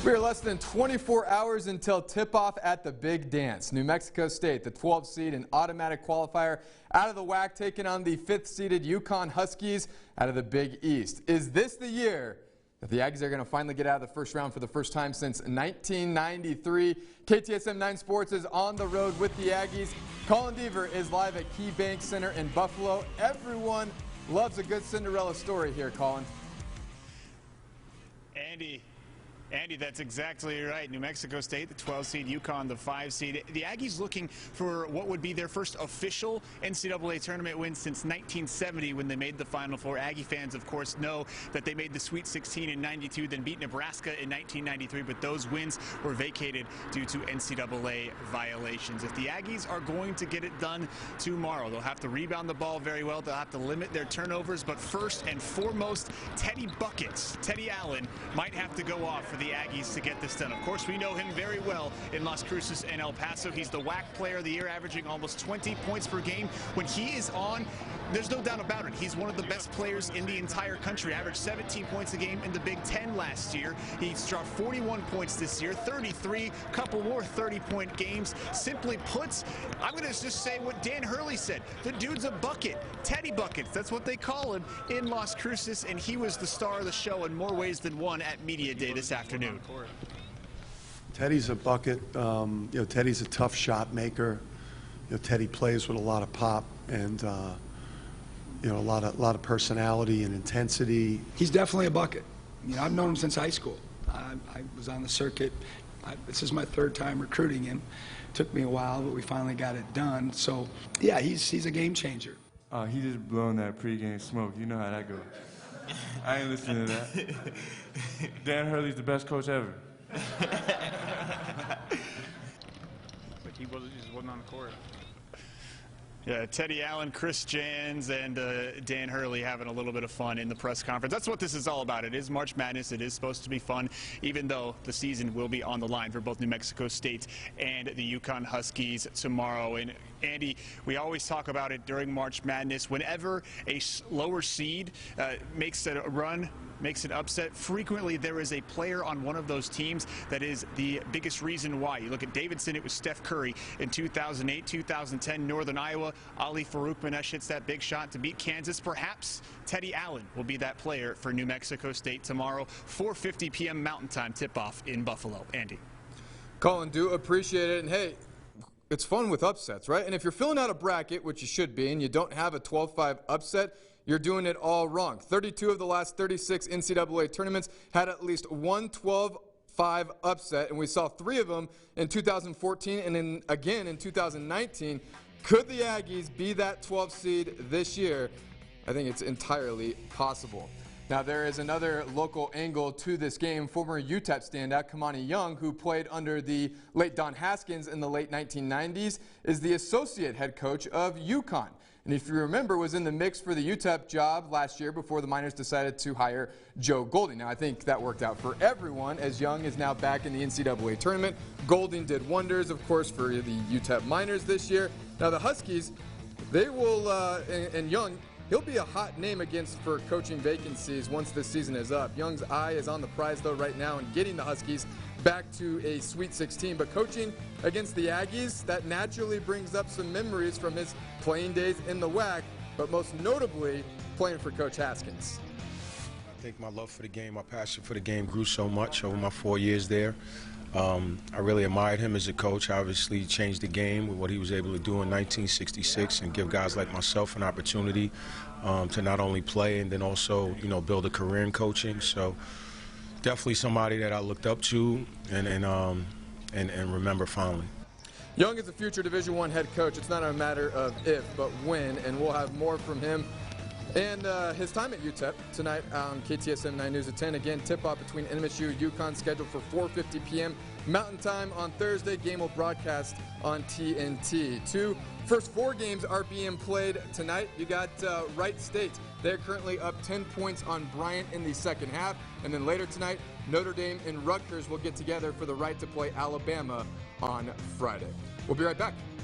We are less than 24 hours until tip-off at the big dance. New Mexico State, the 12th seed and automatic qualifier, out of the WAC, taking on the 5th-seeded UConn Huskies out of the Big East. Is this the year that the Aggies are going to finally get out of the first round for the first time since 1993? KTSM 9 Sports is on the road with the Aggies. Colin Deaver is live at Key Bank Center in Buffalo. Everyone loves a good Cinderella story here, Colin. Andy, that's exactly right. New Mexico State, the 12 seed, UConn, the 5 seed. The Aggies looking for what would be their first official NCAA tournament win since 1970 when they made the Final Four. Aggie fans, of course, know that they made the Sweet 16 in '92, then beat Nebraska in 1993, but those wins were vacated due to NCAA violations. If the Aggies are going to get it done tomorrow, they'll have to rebound the ball very well. They'll have to limit their turnovers, but first and foremost, Teddy Buckets, Teddy Allen, might have to go off for the Aggies to get this done. Of course, we know him very well in Las Cruces and El Paso. He's the WAC player of the year, averaging almost 20 points per game. When he is on, there's no doubt about it. He's one of the best players in the entire country. Averaged 17 points a game in the Big Ten last year. He's dropped 41 points this year, 33, couple more 30-point games. Simply put, I'm going to just say what Dan Hurley said. The dude's a bucket. Teddy Buckets, that's what they call him in Las Cruces, and he was the star of the show in more ways than one at Media Day this afternoon. Teddy's a bucket. Teddy's a tough shot maker. Teddy plays with a lot of pop and a lot of personality and intensity. He's definitely a bucket. I've known him since high school. I was on the circuit. This is my third time recruiting him. Took me a while, but we finally got it done. So, yeah, he's a game changer. He just blowing that pregame smoke. You know how that goes. I ain't listening to that. Dan Hurley's the best coach ever. But he just wasn't on the court. Yeah, Teddy Allen, Chris Jans, and Dan Hurley having a little bit of fun in the press conference. That's what this is all about. It is March Madness. It is supposed to be fun, even though the season will be on the line for both New Mexico State and the UConn Huskies tomorrow. And Andy, we always talk about it during March Madness. Whenever a lower seed makes a run, makes an upset, frequently there is a player on one of those teams that is the biggest reason why. You look at Davidson, it was Steph Curry in 2008, 2010, Northern Iowa. Ali Farouk-Manesh hits that big shot to beat Kansas. Perhaps Teddy Allen will be that player for New Mexico State tomorrow, 4:50 p.m. Mountain Time tip-off in Buffalo. Andy. Colin, do appreciate it. And hey, it's fun with upsets, right? And if you're filling out a bracket, which you should be, and you don't have a 12-5 upset, you're doing it all wrong. 32 of the last 36 NCAA tournaments had at least one 12-5 upset, and we saw 3 of them in 2014 and again in 2019. Could the Aggies be that 12th seed this year? I think it's entirely possible. Now, there is another local angle to this game. Former UTEP standout Kamani Young, who played under the late Don Haskins in the late 1990s, is the associate head coach of UConn. And if you remember, was in the mix for the UTEP job last year before the Miners decided to hire Joe Golding. Now, I think that worked out for everyone, as Young is now back in the NCAA tournament. Golding did wonders, of course, for the UTEP Miners this year. Now, the Huskies, they will, and Young, he'll be a hot name for coaching vacancies once this season is up. Young's eye is on the prize, though, right now, and getting the Huskies back to a Sweet 16. But coaching against the Aggies, that naturally brings up some memories from his playing days in the WAC, but most notably playing for Coach Haskins. I think my love for the game, my passion for the game grew so much over my 4 years there. I really admired him as a coach. Obviously, he changed the game with what he was able to do in 1966 and give guys like myself an opportunity to not only play and then also, build a career in coaching. So definitely somebody that I looked up to and remember fondly. Young is a future Division I head coach. It's not a matter of if, but when, and we'll have more from him and his time at UTEP tonight on KTSM 9 News at 10. Again, tip-off between NMSU and UConn scheduled for 4:50 p.m. Mountain Time on Thursday. Game will broadcast on TNT. First 4 games are being played tonight. You got Wright State. They're currently up 10 points on Bryant in the second half. And then later tonight, Notre Dame and Rutgers will get together for the right to play Alabama on Friday. We'll be right back.